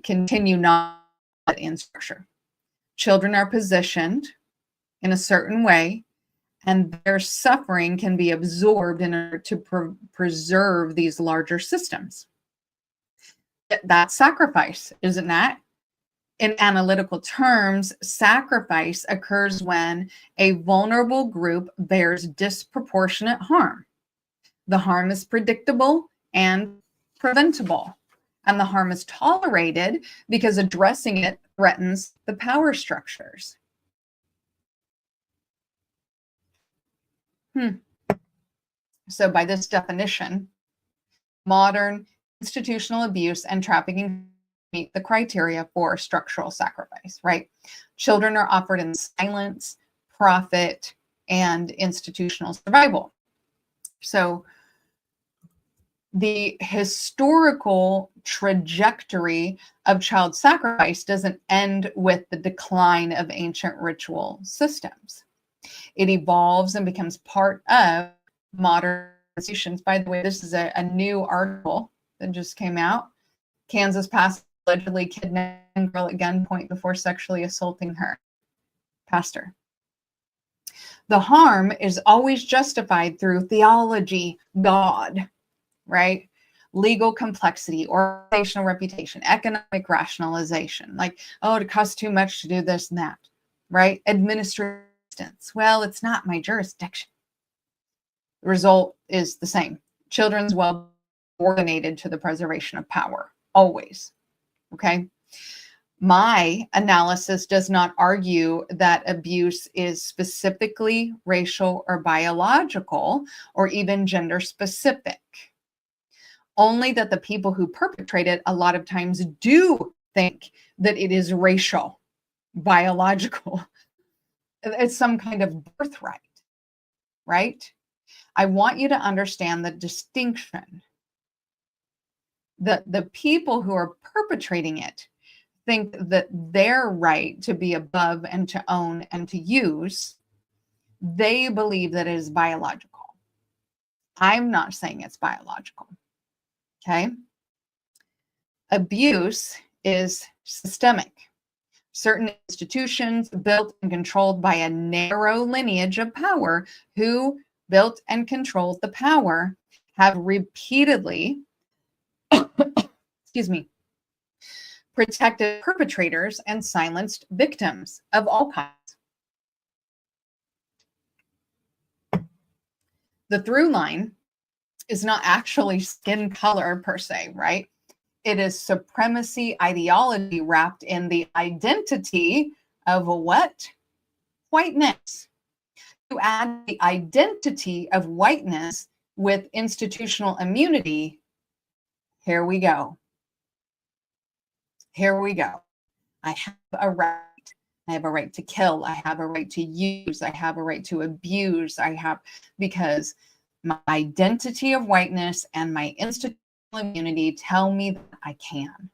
continue not in structure. Children are positioned in a certain way, and their suffering can be absorbed in order to preserve these larger systems. That's sacrifice, isn't that? In analytical terms, sacrifice occurs when a vulnerable group bears disproportionate harm. The harm is predictable and preventable, and the harm is tolerated because addressing it threatens the power structures. So by this definition, modern institutional abuse and trafficking meet the criteria for structural sacrifice, right? Children are offered in silence, profit, and institutional survival. So the historical trajectory of child sacrifice doesn't end with the decline of ancient ritual systems. It evolves and becomes part of modern institutions. By the way, this is a new article that just came out. Kansas pastor allegedly kidnapped a girl at gunpoint before sexually assaulting her. Pastor. The harm is always justified through theology, God, right? Legal complexity, organizational reputation, economic rationalization. Like, oh, it costs too much to do this and that, right? Administrative distance. Well, it's not my jurisdiction. The result is the same. Children's well coordinated to the preservation of power, always. Okay. My analysis does not argue that abuse is specifically racial or biological or even gender specific. Only that the people who perpetrate it a lot of times do think that it is racial, biological. It's some kind of birthright, right? I want you to understand the distinction. The people who are perpetrating it think that their right to be above and to own and to use, they believe that it is biological. I'm not saying it's biological. Okay? Abuse is systemic. Certain institutions built and controlled by a narrow lineage of power who built and controlled the power have repeatedly protected perpetrators and silenced victims of all kinds. The through line is not actually skin color per se, right? It is supremacy ideology wrapped in the identity of what? Whiteness. You add the identity of whiteness with institutional immunity. Here we go. Here we go. I have a right. I have a right to kill. I have a right to use. I have a right to abuse. Because my identity of whiteness and my institutional immunity tell me that I can.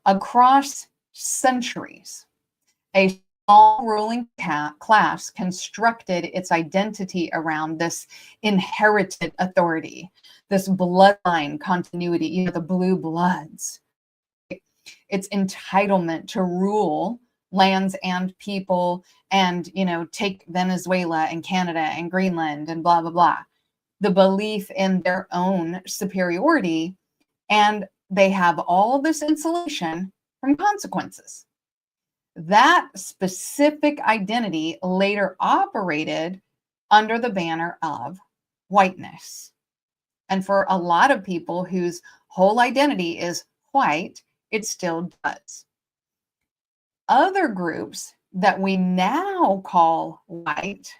Across centuries, a small ruling class constructed its identity around this inherited authority, this bloodline continuity, the blue bloods. Its entitlement to rule lands and people and, take Venezuela and Canada and Greenland and blah, blah, blah. The belief in their own superiority, and they have all this insulation from consequences. That specific identity later operated under the banner of whiteness. And for a lot of people whose whole identity is white, it still does. Other groups that we now call white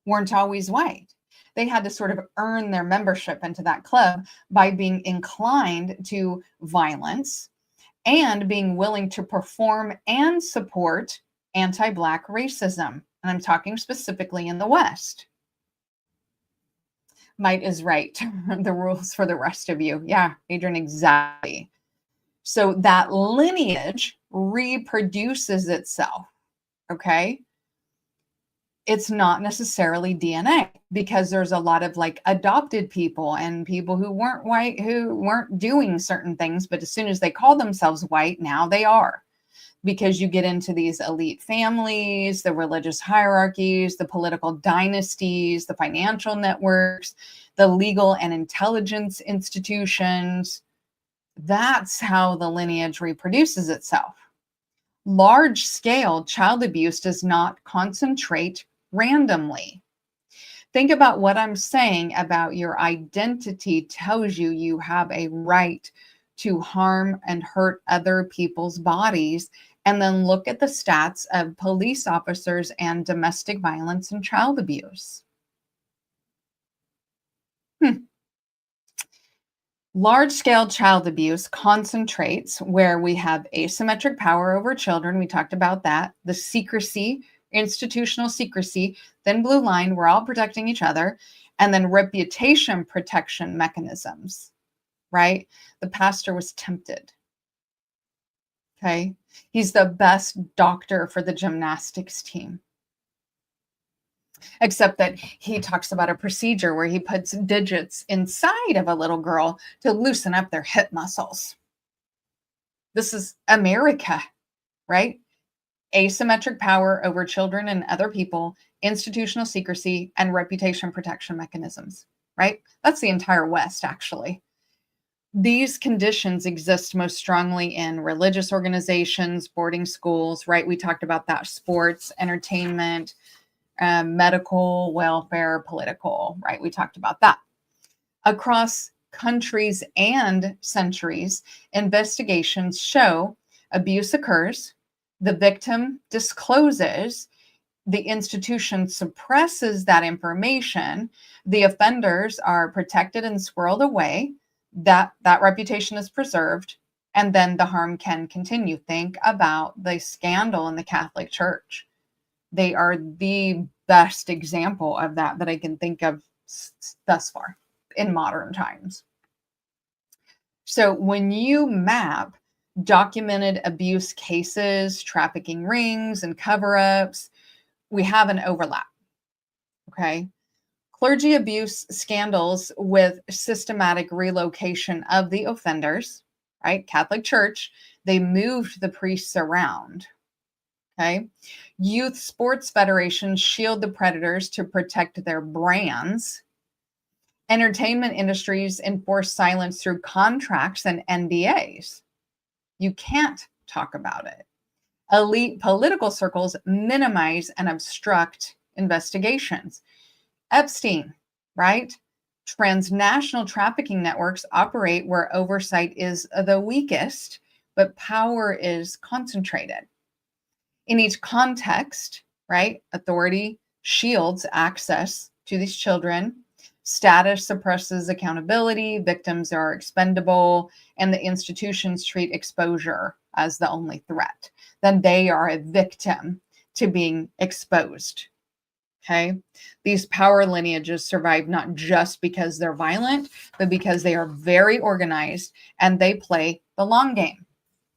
weren't always white. They had to sort of earn their membership into that club by being inclined to violence and being willing to perform and support anti-Black racism. And I'm talking specifically in the West. Might is right. The rules for the rest of you. Yeah, Adrian, exactly. So that lineage reproduces itself, okay? It's not necessarily DNA, because there's a lot of adopted people and people who weren't white, who weren't doing certain things, but as soon as they call themselves white, now they are. because you get into these elite families, the religious hierarchies, the political dynasties, the financial networks, the legal and intelligence institutions. That's how the lineage reproduces itself. Large scale child abuse does not concentrate randomly. Think about what I'm saying about your identity tells you you have a right to harm and hurt other people's bodies. And then look at the stats of police officers and domestic violence and child abuse. Large-scale child abuse concentrates where we have asymmetric power over children. We talked about that. The secrecy, institutional secrecy, thin blue line, we're all protecting each other. And then reputation protection mechanisms, right? The pastor was tempted. Okay. He's the best doctor for the gymnastics team. Except that he talks about a procedure where he puts digits inside of a little girl to loosen up their hip muscles. This is America, right? Asymmetric power over children and other people, institutional secrecy, and reputation protection mechanisms, right? That's the entire West, actually. These conditions exist most strongly in religious organizations, boarding schools, right? We talked about that, sports, entertainment, medical, welfare, political, right? We talked about that. Across countries and centuries, investigations show abuse occurs, the victim discloses, the institution suppresses that information, the offenders are protected and squirreled away, that reputation is preserved, and then the harm can continue. Think about the scandal in the Catholic Church. They are the best example of that I can think of thus far in modern times. So when you map documented abuse cases, trafficking rings, and cover-ups, we have an overlap, okay? Clergy abuse scandals with systematic relocation of the offenders, right? Catholic Church, they moved the priests around. Okay. Youth sports federations shield the predators to protect their brands. Entertainment industries enforce silence through contracts and NDAs. You can't talk about it. Elite political circles minimize and obstruct investigations. Epstein, right? Transnational trafficking networks operate where oversight is the weakest, but power is concentrated. In each context, right, authority shields access to these children, status suppresses accountability, victims are expendable, and the institutions treat exposure as the only threat. Then they are a victim to being exposed. Okay. These power lineages survive not just because they're violent, but because they are very organized and they play the long game.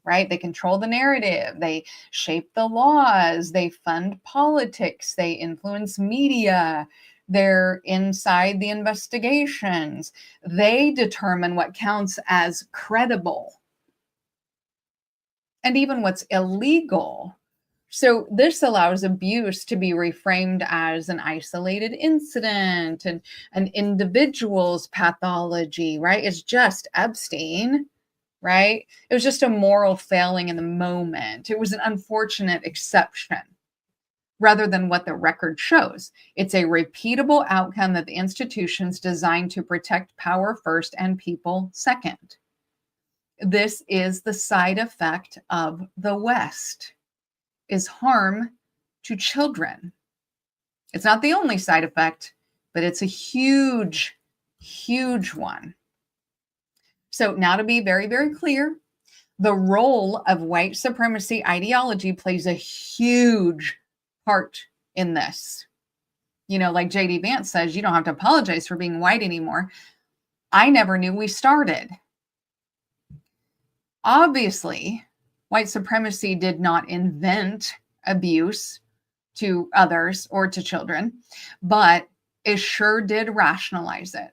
Right? They control the narrative. They shape the laws. They fund politics. They influence media. They're inside the investigations. They determine what counts as credible and even what's illegal. So this allows abuse to be reframed as an isolated incident and an individual's pathology, right? It's just Epstein. Right? It was just a moral failing in the moment. It was an unfortunate exception rather than what the record shows. It's a repeatable outcome that the institutions designed to protect power first and people second. This is the side effect of the West, is harm to children. It's not the only side effect, but it's a huge, huge one. So now to be very, very clear, the role of white supremacy ideology plays a huge part in this. You know, like J.D. Vance says, you don't have to apologize for being white anymore. I never knew we started. Obviously, white supremacy did not invent abuse to others or to children, but it sure did rationalize it.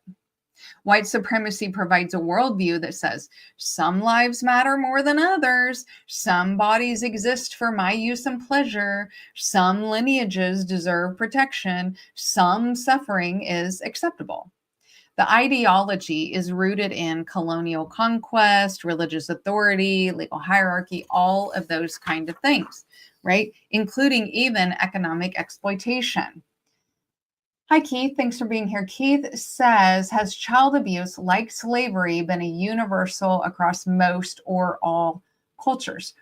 White supremacy provides a worldview that says some lives matter more than others, some bodies exist for my use and pleasure, some lineages deserve protection, some suffering is acceptable. The ideology is rooted in colonial conquest, religious authority, legal hierarchy, all of those kind of things, right? Including even economic exploitation. Hi, Keith. Thanks for being here. Keith says, has child abuse, like slavery, been a universal across most or all cultures?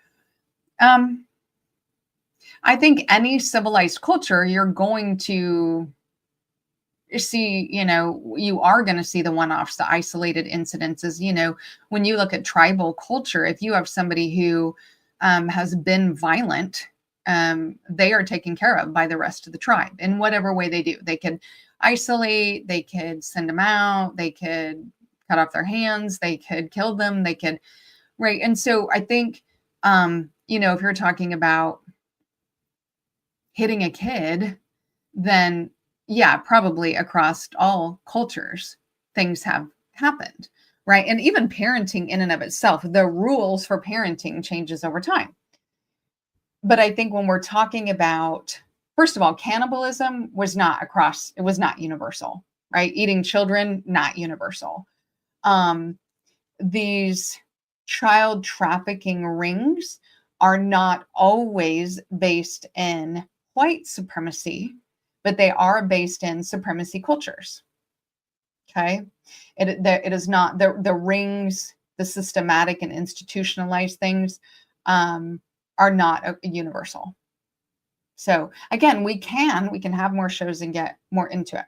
I think any civilized culture, you're going to see, you are going to see the one-offs, the isolated incidences. When you look at tribal culture, if you have somebody who has been violent, they are taken care of by the rest of the tribe in whatever way they do. They could isolate, they could send them out, they could cut off their hands, they could kill them, they could, right? And so I think, if you're talking about hitting a kid, then yeah, probably across all cultures, things have happened, right? And even parenting in and of itself, the rules for parenting changes over time. But I think when we're talking about, first of all, cannibalism was not it was not universal, right? Eating children, not universal. These child trafficking rings are not always based in white supremacy, but they are based in supremacy cultures. Okay. It is not the rings, the systematic and institutionalized things are not universal. So again, we can have more shows and get more into it.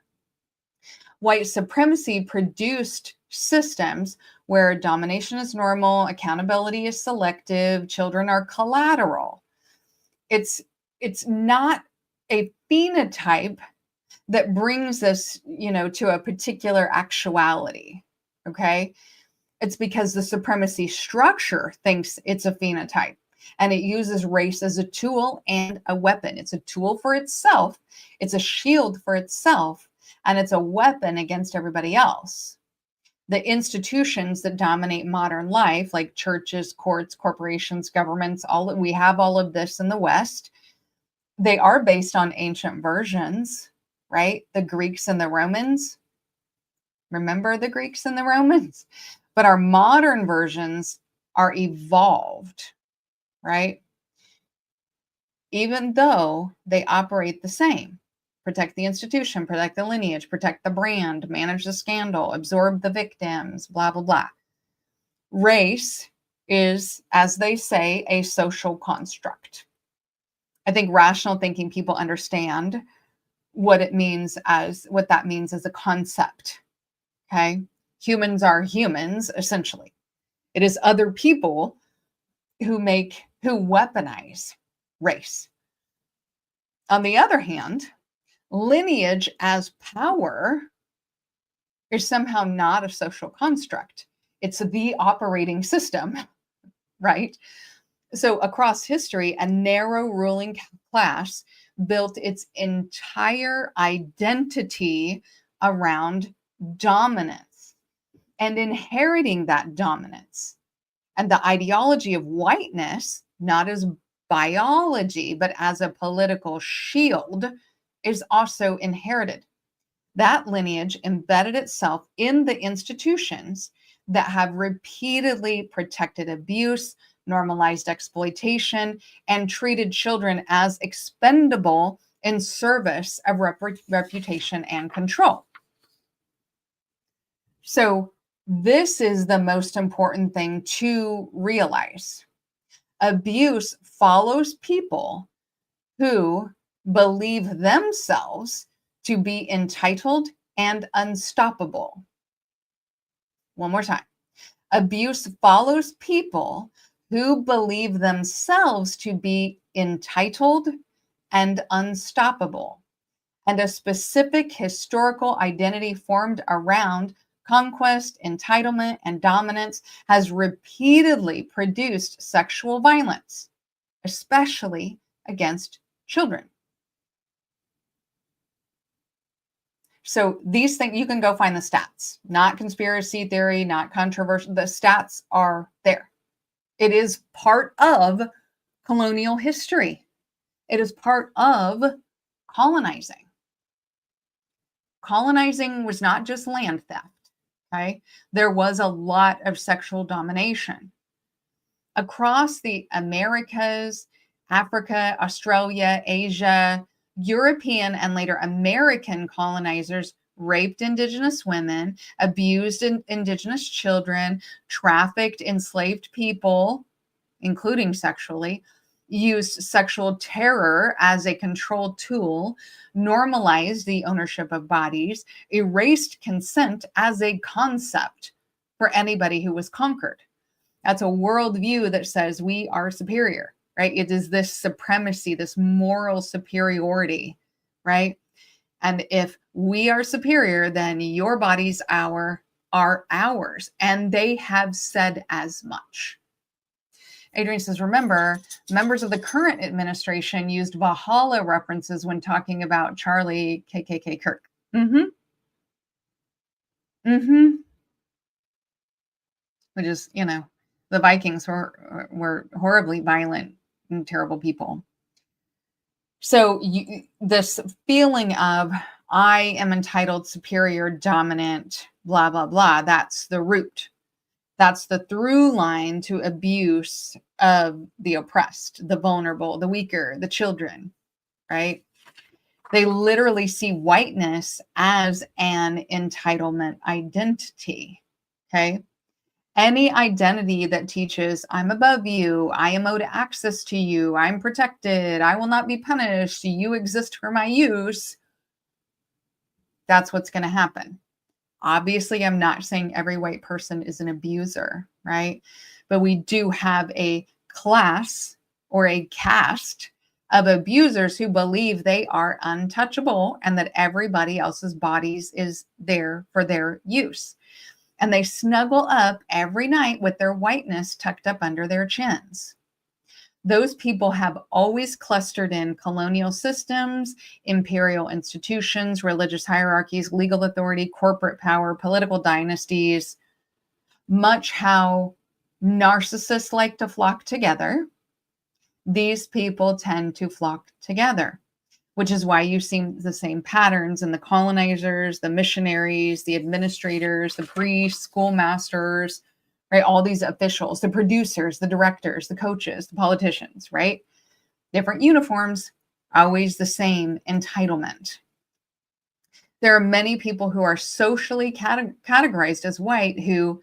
White supremacy produced systems where domination is normal, accountability is selective, children are collateral. It's not a phenotype that brings us, to a particular actuality. Okay. It's because the supremacy structure thinks it's a phenotype, and it uses race as a tool and a weapon. It's a tool for itself. It's a shield for itself, and it's a weapon against everybody else. The institutions that dominate modern life, like churches, courts, corporations, governments, we have all of this in the West. They are based on ancient versions, right? The Greeks and the Romans. Remember the Greeks and the Romans? But our modern versions are evolved, right? Even though they operate the same. Protect the institution, protect the lineage, protect the brand, manage the scandal, absorb the victims, blah, blah, blah. Race is, as they say, a social construct. I think rational thinking people understand what that means as a concept. Okay. Humans are humans, essentially. It is other people who weaponize race. On the other hand, lineage as power is somehow not a social construct. It's the operating system, right? So across history, a narrow ruling class built its entire identity around dominance and inheriting that dominance. And the ideology of whiteness, not as biology, but as a political shield, is also inherited. That lineage embedded itself in the institutions that have repeatedly protected abuse, normalized exploitation, and treated children as expendable in service of reputation and control. So this is the most important thing to realize. Abuse follows people who believe themselves to be entitled and unstoppable. One more time. Abuse follows people who believe themselves to be entitled and unstoppable, and a specific historical identity formed around conquest, entitlement, and dominance has repeatedly produced sexual violence, especially against children. So these things, you can go find the stats, not conspiracy theory, not controversial. The stats are there. It is part of colonial history. It is part of colonizing. Colonizing was not just land theft, okay? There was a lot of sexual domination. Across the Americas, Africa, Australia, Asia, European and later American colonizers raped Indigenous women, abused Indigenous children, trafficked enslaved people, including sexually, used sexual terror as a control tool, normalized the ownership of bodies, erased consent as a concept for anybody who was conquered. That's a worldview that says we are superior, right? It is this supremacy, this moral superiority, right? And if we are superior, then your bodies are ours. And they have said as much. Adrian says, remember, members of the current administration used Valhalla references when talking about Charlie KKK Kirk. Which is, the Vikings were horribly violent and terrible people. So this feeling of I am entitled, superior, dominant, blah, blah, blah, that's the root. That's the through line to abuse of the oppressed, the vulnerable, the weaker, the children, right? They literally see whiteness as an entitlement identity, okay? Any identity that teaches I'm above you, I am owed access to you, I'm protected, I will not be punished, you exist for my use, that's what's going to happen. Obviously, I'm not saying every white person is an abuser, right? But we do have a class or a caste of abusers who believe they are untouchable and that everybody else's bodies is there for their use. And they snuggle up every night with their whiteness tucked up under their chins. Those people have always clustered in colonial systems, imperial institutions, religious hierarchies, legal authority, corporate power, political dynasties, much how narcissists like to flock together. These people tend to flock together, which is why you see the same patterns in the colonizers, the missionaries, the administrators, the priests, schoolmasters, right? All these officials, the producers, the directors, the coaches, the politicians, right? Different uniforms, always the same entitlement. There are many people who are socially categorized as white who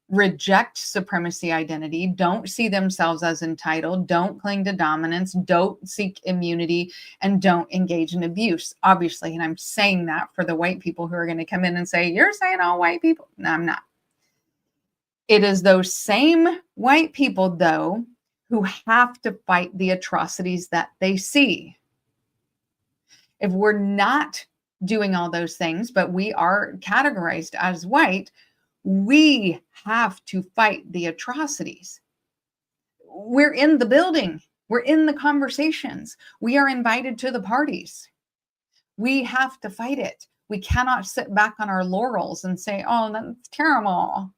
reject supremacy identity, don't see themselves as entitled, don't cling to dominance, don't seek immunity, and don't engage in abuse, obviously. And I'm saying that for the white people who are going to come in and say, you're saying all white people. No, I'm not. It is those same white people, though, who have to fight the atrocities that they see. If we're not doing all those things, but we are categorized as white, we have to fight the atrocities. We're in the building. We're in the conversations. We are invited to the parties. We have to fight it. We cannot sit back on our laurels and say, oh, that's terrible.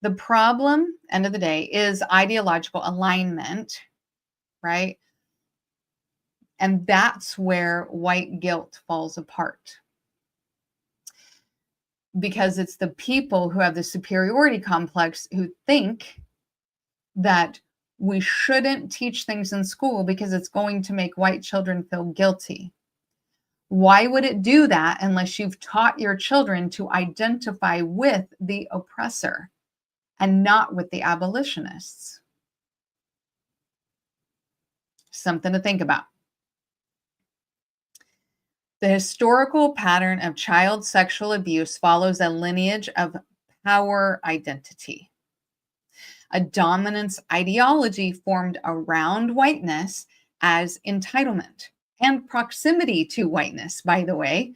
The problem, end of the day, is ideological alignment, right? And that's where white guilt falls apart. Because it's the people who have the superiority complex who think that we shouldn't teach things in school because it's going to make white children feel guilty. Why would it do that unless you've taught your children to identify with the oppressor and not with the abolitionists? Something to think about. The historical pattern of child sexual abuse follows a lineage of power identity. A dominance ideology formed around whiteness as entitlement and proximity to whiteness, by the way.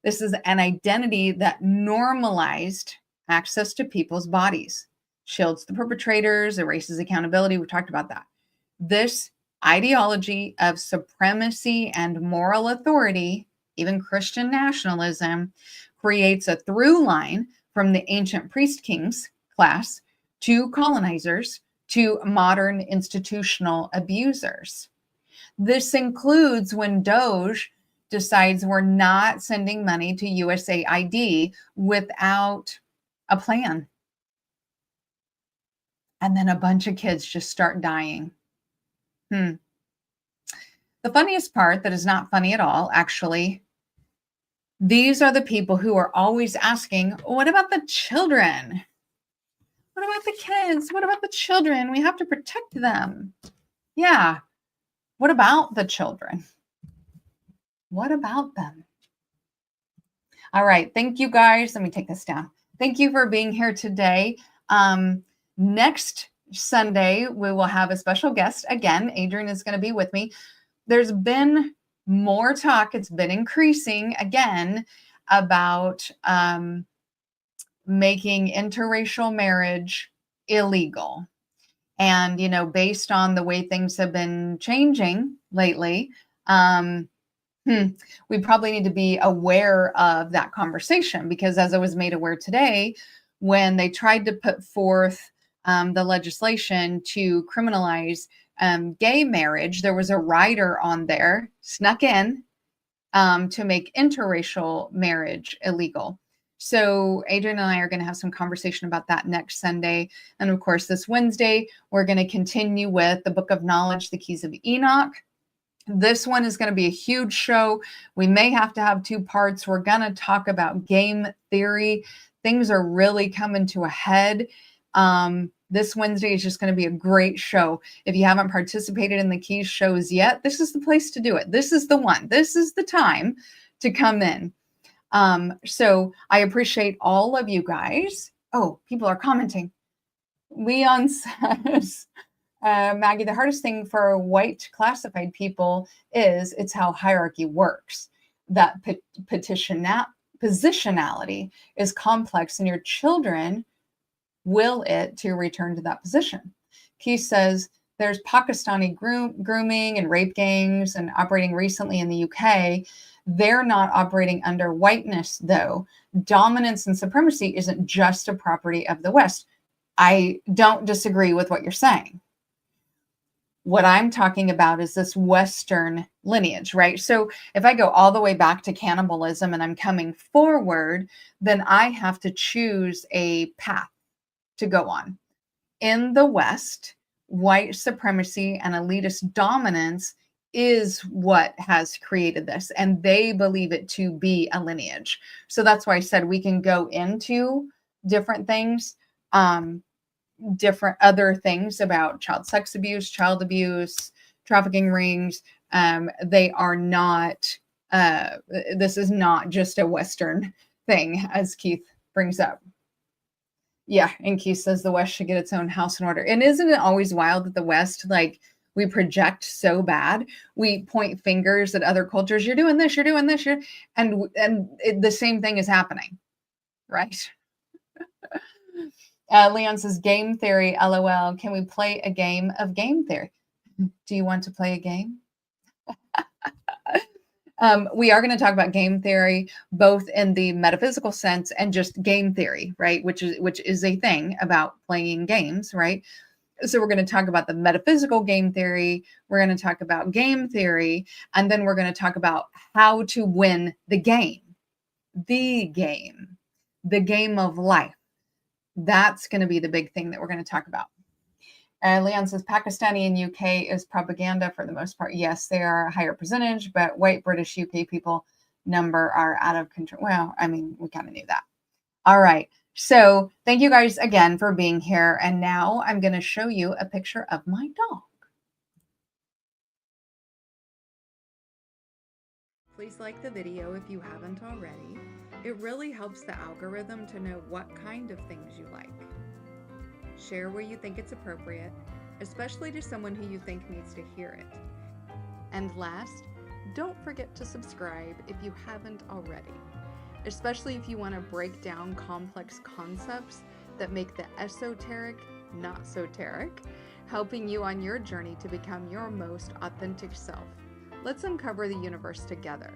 This is an identity that normalized access to people's bodies, shields the perpetrators, erases accountability. We talked about that. This ideology of supremacy and moral authority even Christian nationalism, creates a through line from the ancient priest kings class to colonizers to modern institutional abusers. This includes when Doge decides we're not sending money to USAID without a plan. And then a bunch of kids just start dying. The funniest part that is not funny at all, actually, these are the people who are always asking, what about the children? What about the kids? What about the children? We have to protect them. Yeah. What about the children? What about them? All right. Thank you guys. Let me take this down. Thank you for being here today. Next Sunday, we will have a special guest. Again, Adrian is going to be with me. There's been more talk. It's been increasing again about making interracial marriage illegal. And, you know, based on the way things have been changing lately, we probably need to be aware of that conversation, because as I was made aware today, when they tried to put forth the legislation to criminalize gay marriage, there was a rider on there snuck in to make interracial marriage illegal. So Adrian and I are going to have some conversation about that next Sunday. And of course, this Wednesday, we're going to continue with the Book of Knowledge, the Keys of Enoch. This one is going to be a huge show. We may have to have 2 parts. We're going to talk about game theory. Things are really coming to a head. This Wednesday is just going to be a great show. If you haven't participated in the Keys shows yet, this is the place to do it. This is the one. This is the time to come in. So I appreciate all of you guys. Oh, people are commenting. Leon says, Maggie, the hardest thing for white classified people is it's how hierarchy works. That positionality is complex, and your children will it to return to that position. Keith says there's Pakistani grooming and rape gangs and operating recently in the UK. They're not operating under whiteness, though. Dominance and supremacy isn't just a property of the West. I don't disagree with what you're saying. What I'm talking about is this Western lineage, right? So if I go all the way back to cannibalism and I'm coming forward, then I have to choose a path to go on. In the West, white supremacy and elitist dominance is what has created this, and they believe it to be a lineage. So that's why I said we can go into different things, different other things about child sex abuse, child abuse, trafficking rings. They are not, this is not just a Western thing, as Keith brings up. Yeah, and Keith says the West should get its own house in order. And isn't it always wild that the West, like, we project so bad? We point fingers at other cultures. You're doing this, you're doing this, the same thing is happening, right? Leon says, game theory, LOL. Can we play a game of game theory? Do you want to play a game? We are going to talk about game theory, both in the metaphysical sense and just game theory, right? Which is a thing about playing games, right? So we're going to talk about the metaphysical game theory. We're going to talk about game theory, and then we're going to talk about how to win the game of life. That's going to be the big thing that we're going to talk about. Leon says Pakistani and UK is propaganda for the most part. Yes, they are a higher percentage, but white British UK people number are out of control. Well, I mean, we kind of knew that. All right. So thank you guys again for being here. And now I'm going to show you a picture of my dog. Please like the video if you haven't already. It really helps the algorithm to know what kind of things you like. Share where you think it's appropriate, especially to someone who you think needs to hear it. And last, don't forget to subscribe if you haven't already, especially if you want to break down complex concepts that make the esoteric not soteric, helping you on your journey to become your most authentic self. Let's uncover the universe together.